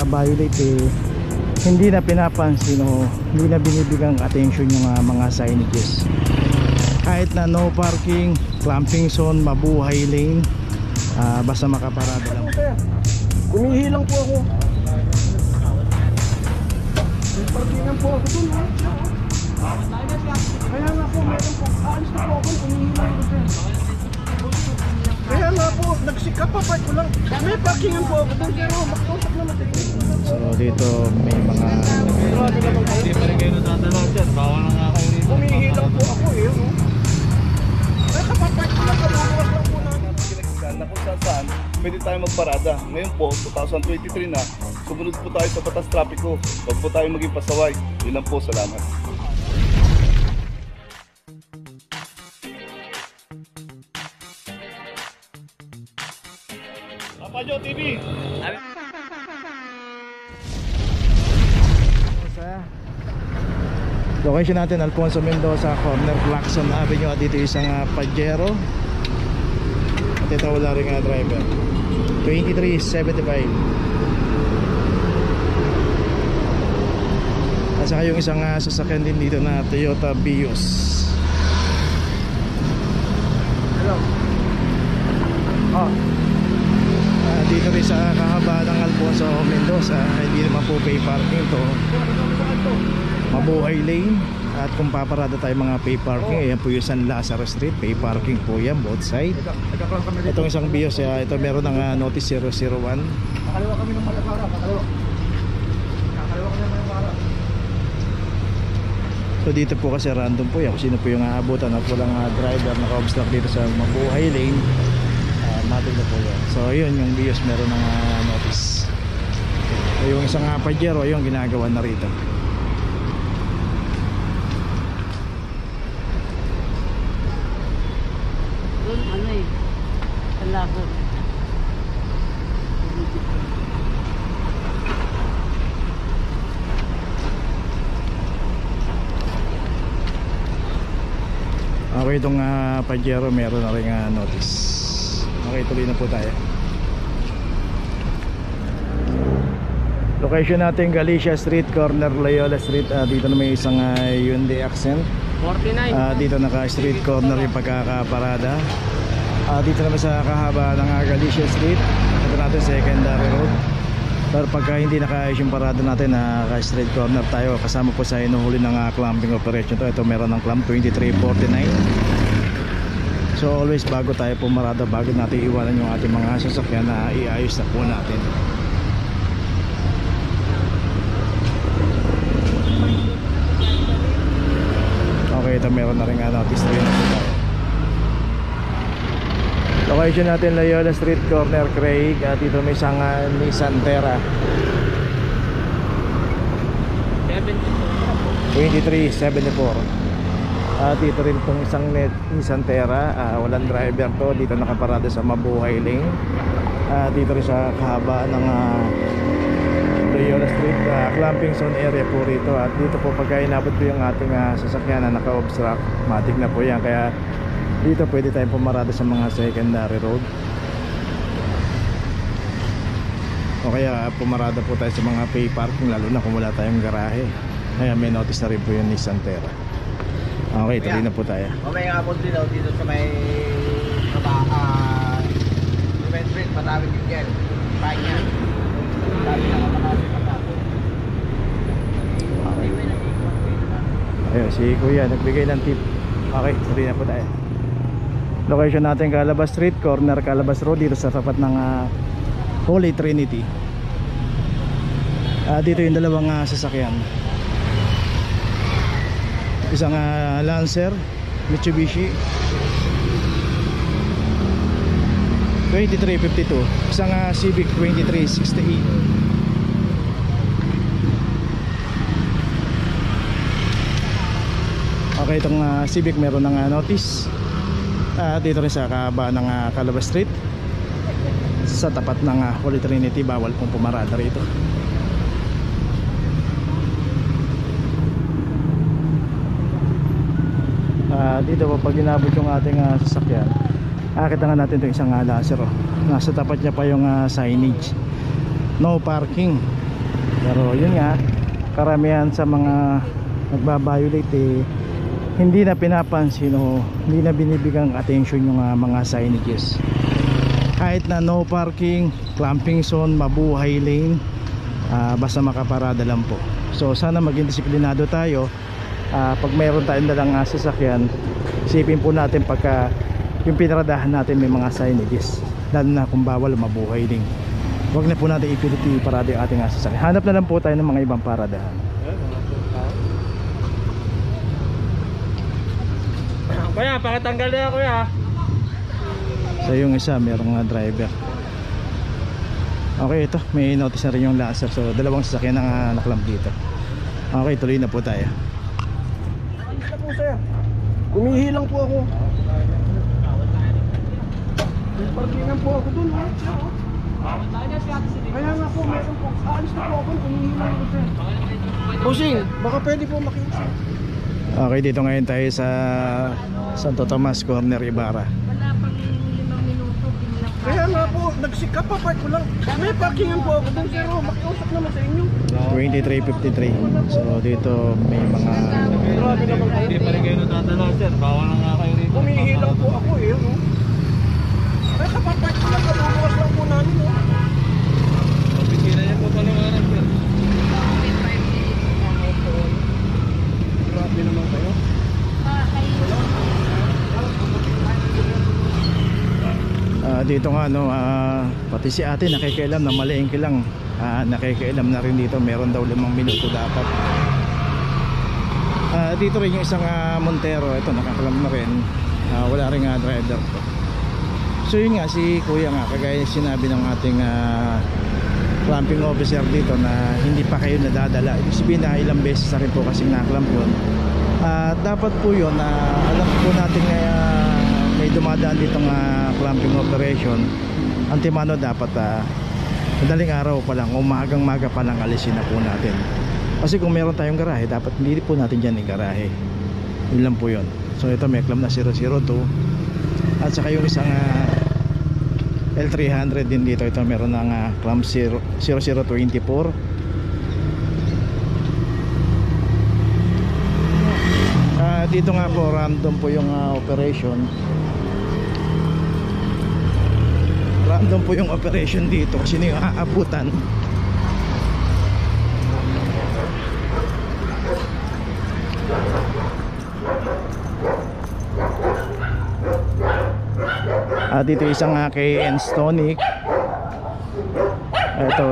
violate hindi na pinapansin o hindi na binibigang attention yung mga signages. Kahit na no parking, clamping zone, mabuhay lane, basta makaparada lang. Kumihilang po ako. May parkingan po ako dun. Kaya nga po, meron po. Aalis na po ako, kumihilang ako dun. Kaya nga po, nagsikap pa ko lang. May parkingan po ako dun, pero makausap naman. So dito may mga Hindi pa rin kayo natatalag dyan. Bawal na nga kayo rito. Kumihilang po ako eh. Kaya kapapark ko lang, kaluwas lang po namin. Na kung saan pwede tayo magparada. Ngayon po, 2023 na, sumunod po tayo sa batas trapiko. Huwag po tayo maging pasaway. Yun lang po, salamat. Papajo TV! location natin, Alfonso Mendoza, corner Lacson Avenue. At dito isang Pajero. At ito wala rin driver. 2375. At saka yung isang sasakyan din dito na Toyota Vios. Hello. Dito rin sa kahaba ng Alfonso Mendoza, hindi naman po pay parking to, mabuhay lane. At kung paparada tayo mga pay parking, ayan po yung San Lazaro Street, pay parking po yan, both side. Itong isang Vios, ito meron ng notice 001. Kakaliwa kami ng Malapara, kakaliwa. Kakaliwa kami ng Malapara. So dito po kasi random po yan kung sino po yung aabutan at walang driver naka-obstruct dito sa mabuhay lane. Matig na po yan. So yun yung Vios meron ng notice. So yung isang Pajero yung ginagawa na rito. Doon ano eh, talagot. Okay, itong Pajero meron na rin notice. Okay, tuloy na po tayo. Location natin Galicia Street, corner Loyola Street. Dito na may isang Hyundai Accent. 49. Dito naka street corner yung pagkakaparada. Dito naman sa kahaba ng Galicia Street, ito natin secondary road. Pero pagka hindi nakaayos yung parada natin, naka street corner tayo, kasama po sa inuhuli ng clamping operation to. Ito meron ng clamp 2349. So always bago tayo pumarada, bago natin iwanan yung ating mga sasakyan, na iayos na po natin. Okay, ito meron na rin notice rin na po tayo. Location natin Loyola Street, corner Craig. At dito may isang Nissan Terra 2374. Dito rin itong isang Nissan Terra, walang driver to. Dito nakaparada sa mabuhay lane. Dito rin sa kahaba ng Loyola Street, clamping zone area po rito. At dito po pagka inabot po yung ating sasakyan na naka-obstruct, matik na po yan. Kaya dito pwede tayong pumarada sa mga secondary road, o kaya pumarada po tayo sa mga pay parking, lalo na kung wala tayong garahe. Kaya may notice na rin po yung Nissan Terra. Okay, tuloy na po tayo. May apod din daw dito sa may Ruben Street, matawid yung yan. Pahin yan. Dami na kapatawid patapos. Ayun, si Kuya nagbigay ng tip. Okay, tuloy na po tayo. Location natin Calabas Street, corner Calabas Road, dito sa tapat ng Holy Trinity. Dito yung dalawang sasakyan. Isang Lancer Mitsubishi 2352, isang Civic 2368. Okay, itong Civic meron ng notice. Dito rin sa kahaba ng Calabas Street, sa tapat ng Holy Trinity, bawal pong pumarada rito. Dito po pag inabot yung ating sasakyan, kita nga natin itong isang Lancer. Nasa tapat niya pa yung signage. no parking. Pero yun nga, karamihan sa mga nagbabiolate hindi na pinapansin o hindi na binibigang attention yung mga signages. Kahit na no parking, clamping zone, mabuhay lane, basta makaparada lang po. So sana maging disiplinado tayo. Pag mayroon tayong dalang sasakyan, isipin po natin pagka yung pinaradahan natin may mga signages, lalo na kung bawal mabuhay lane. Huwag na po natin ipilit iparada yung ating sasakyan. Hanap na lang po tayo ng mga ibang paradahan. Kuya, pakitanggal na kuya. So yung isa merong driver. Okay, ito may notice na rin yung Lancer. So dalawang sasakyan ang naklamp dito. Okay, tuloy na po tayo. Alis na po sir. Kumihilang po ako. May parkingan po ako dun. Kaya nga po, meron po. Alis na po ako. Kumihilang ako sir. Bossing, baka pwede po makiusap. Okay, dito ngayon tayo sa Santo Tomas Corner, Ibarra. Wala pang 5 minuto, binilang ka. Kaya nga po, nagsikap pa park ko lang. May parkingan po ako dun sir. Makiusap naman sa inyo. 2353. So dito may mga Grabe naman kayo. Hindi pa rin kayo natadala sir. Bawal na nga kayo rito. Kumihilang po ako eh. No? Ay, kapapark ko lang. Kabubukas lang po namin. No? Opisina niya po paliwanag sir. Grabe naman kayo. dito nga no, pati si ate nakikialam na malengke lang, nakikialam na rin dito, meron daw 5 minuto dapat. Dito rin yung isang Montero, ito nakakalam na rin, wala rin driver. So yun nga, si kuya nga, kagaya sinabi ng ating clamping officer dito na hindi pa kayo nadadala, ibig sabihin na ilang beses na rin po kasing naklamp yun. Dapat po yun, alam po natin na may dumadaan ditong clamping operation, antimano dapat madaling araw pa lang, umagang maga pa lang alisin na po natin. Kasi kung meron tayong garahe, dapat hindi po natin dyan garahe. Yun lang po yun. So ito may clamp na 002 at saka yung isang L300 din dito, ito meron ng clamp 0024. Dito nga po random po yung operation. Random po yung operation dito kasi sino yung aabutan. Dito isang KN Stonic. Ito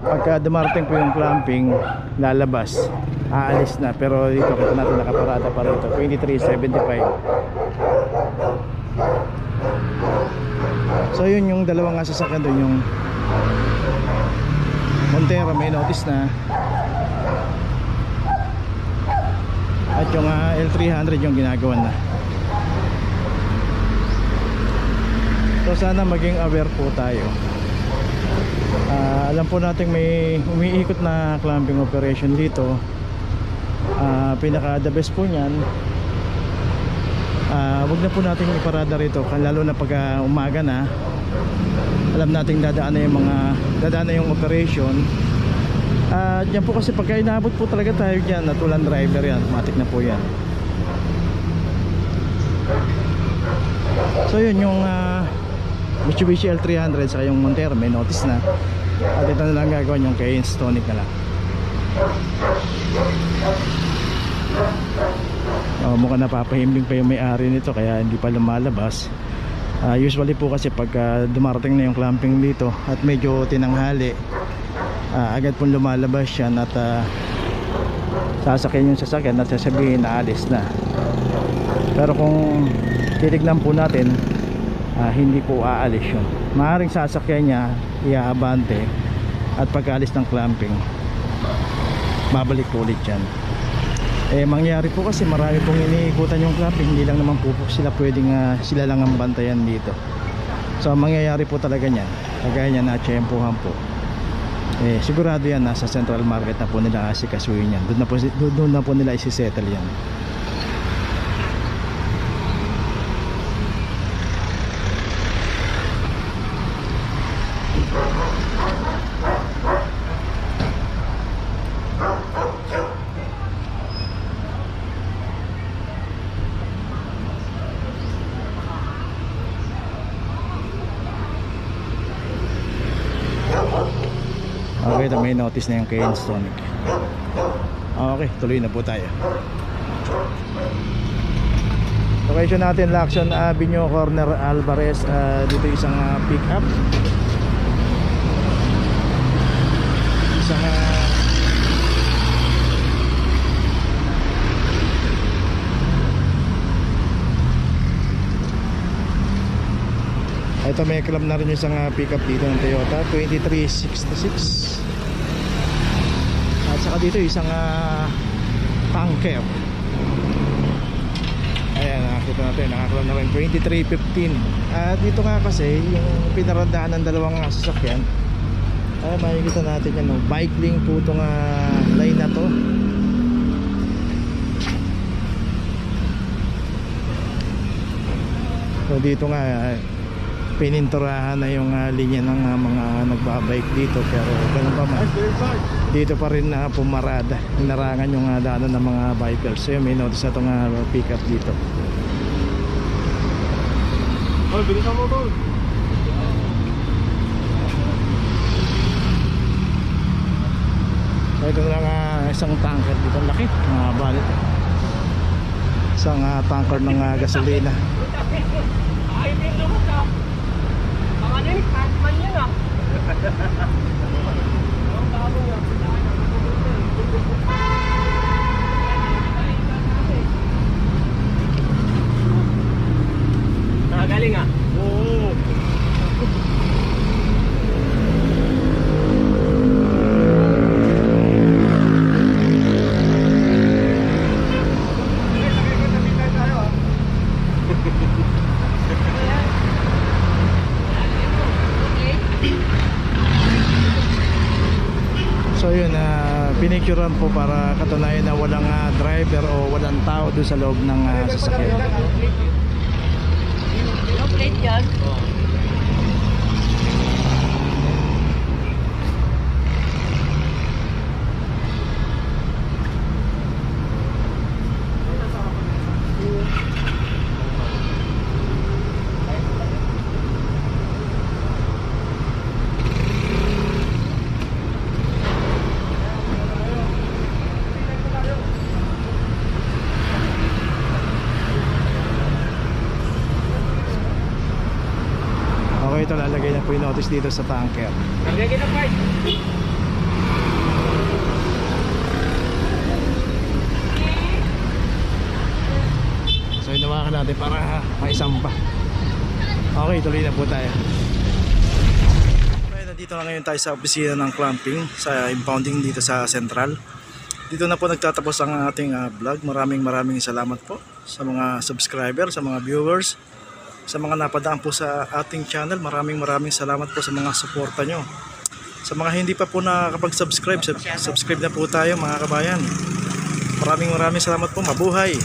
pagka dumarating po yung clamping, lalabas, aalis na, pero dito kita natin nakaparada pa rito 2375. So yun yung dalawang sasakyan doon, yung Montero may notice na, at yung L300 yung ginagawa na. So sana maging aware po tayo. Alam po natin may umiikot na clamping operation dito. Pinaka the best po niyan, wag na po natin iparada rito, lalo na pag umaga na. Alam nating dadaan na yung operation. Diyan po kasi pagka inabot po talaga tayo dyan, natulan driver yan, matik na po yan. So yun yung Mitsubishi L300 sa yung Montero may notice na, at ito na lang gagawin yung KN Stonic na lang. Mukhang napapahimbing pa yung may-ari nito kaya hindi pa lumalabas. Usually po kasi pag dumarating na yung clamping dito at medyo tinanghali, agad pong lumalabas yan at sasakyan yung sasakyan at sasabihin na alis na. Pero kung titignan po natin, hindi po aalis yun. Maaaring sasakyan niya, iaabante, at pag-alis ng clamping, babalik po ulit yan. Mangyari po kasi marami pong iniikutan yung clamping, hindi lang naman po sila pwedeng sila lang ang bantayan dito. So mangyayari po talaga niyan, kagaya niya na tiyempohan po, sigurado yan nasa central market na po nila asikasuhin yan. Doon na po nila isisettle yan. Okay, ito may notice na yung kay Stonic. Okay, tuloy na po tayo. Location natin, Lacson Avenue, corner Alvarez. Dito isang pick up. Isang ito may club na rin yung isang pick up dito ng Toyota 2366. At saka dito isang tanker. Ayan, nakakita natin, nakaklaw na rin 2315. Dito nga kasi yung pinarandaan ng dalawang sasakyan, makikita natin yan, no? Bike link po itong line na to. So dito nga pininturahan na yung linya ng mga nagbabike dito, pero ganun pa man, dito pa rin pumarada, inarangan yung daanan ng mga bikers. So yun, may notice na itong pick up dito. Ay, bilisan mo tol. So ito lang isang tanker dito, laki, mahaba nito. Isang tanker ng gasolina. Ay, din naman ka. Ang ano yun, Batman yan ah. Ang bago nga. Nakagaling ah. Oo. So yun, pinicturean po para katunayan na walang driver o walang tao doon sa loob ng sasakyan. No plate yan. Okay, ito lalagay na po yung notice dito sa tanker. Lagyan kita part. So inawakan natin para maisampa. Okay, tuloy na po tayo. Okay, nandito na ngayon tayo sa opisina ng clamping, sa impounding dito sa Central. Dito na po nagtatapos ang ating vlog. Maraming salamat po sa mga subscriber, sa mga viewers, sa mga napadaan po sa ating channel. Maraming salamat po sa mga suporta nyo. Sa mga hindi pa po nakakapag-subscribe, subscribe na po tayo mga kabayan. Maraming salamat po. Mabuhay!